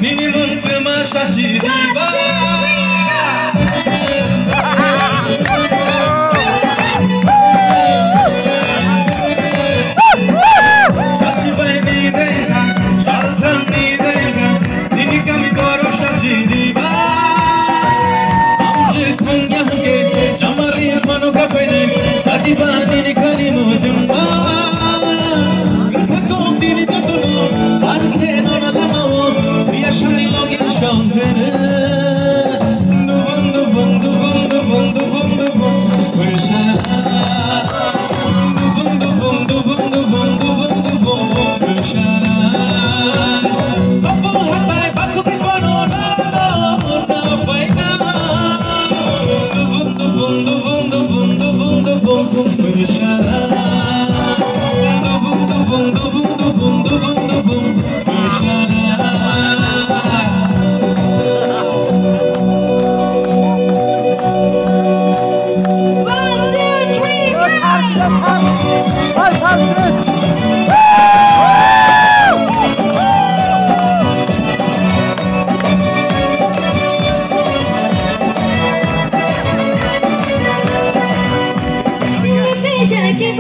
Nini muntu mashashi diva Shashi bai ni dega Shaltan ni dega Nini kami koro shashi diva Amje kunya huke Jamari mano kapene Shashi bai nini kani mujumba Gakko dini jatuno Barke nono jamao Yashani login shangvene Dubun dubun dubun dubun dubun dubun Wishara Dubun dubun dubun dubun dubun dubun Wishara Babu hatai baku kifano na paina Dubun dubun dubun dubun dubun dubun Wishara Dubun dubun dubun dubun dubun dubun Wishara Shake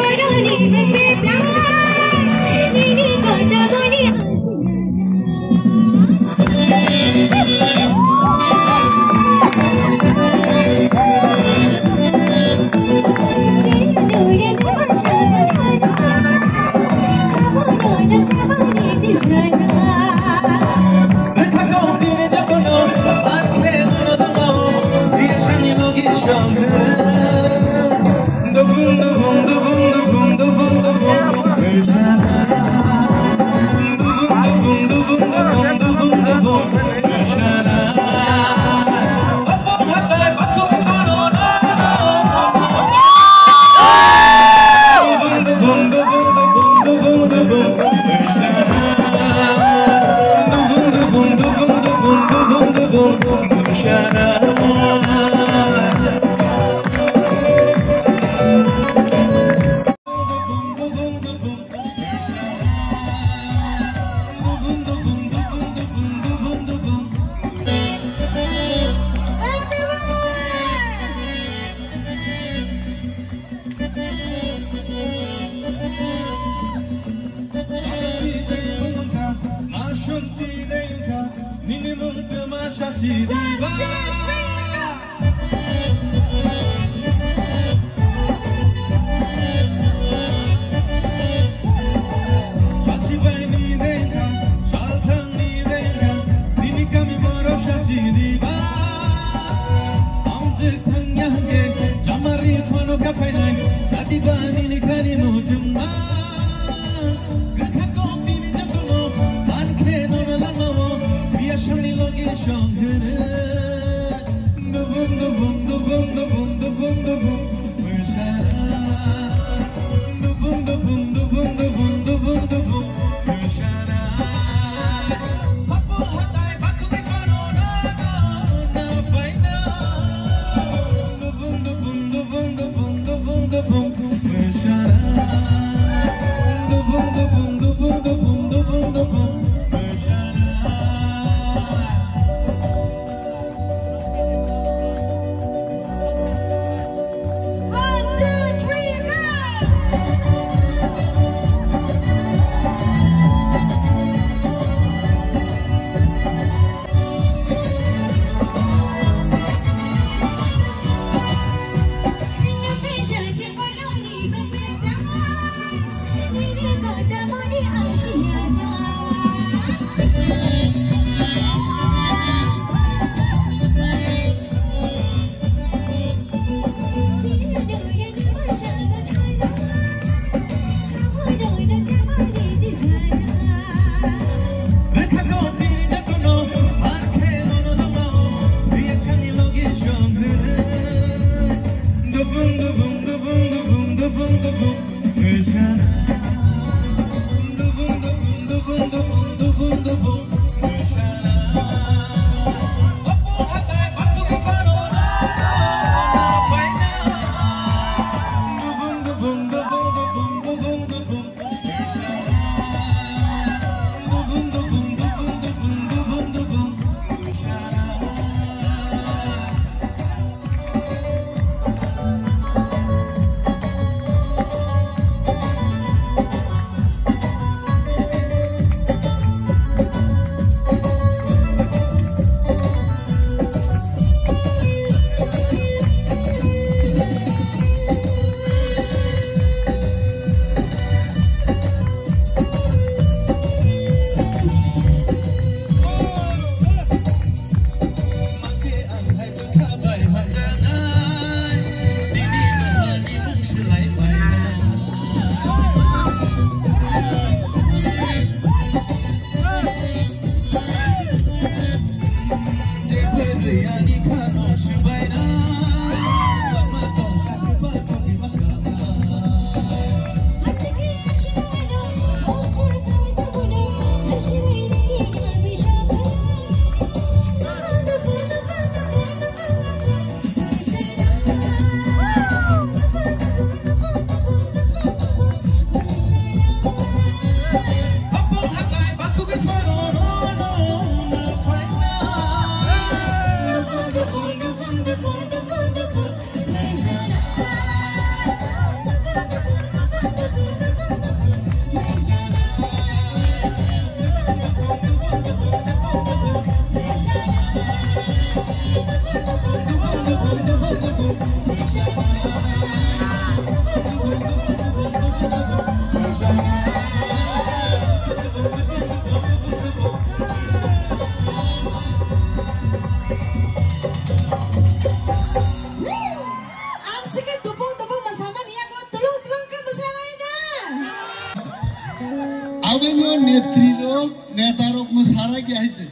Avenue Netrilo, Netarok Masara Gaite.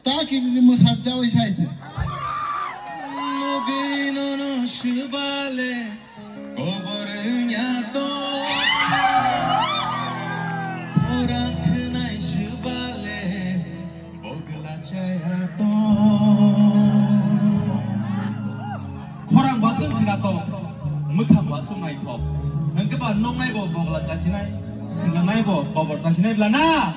Taking the Masata was Haite. Nogino no Shubale, Goborinato, Orankanai Shubale, Bogla Chayato. Horang Basum Kinato, Mukam Basum my pop. And about no neighbor Bogla Sashinai. Dengan naibo, kau sini belana.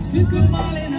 Sukamani,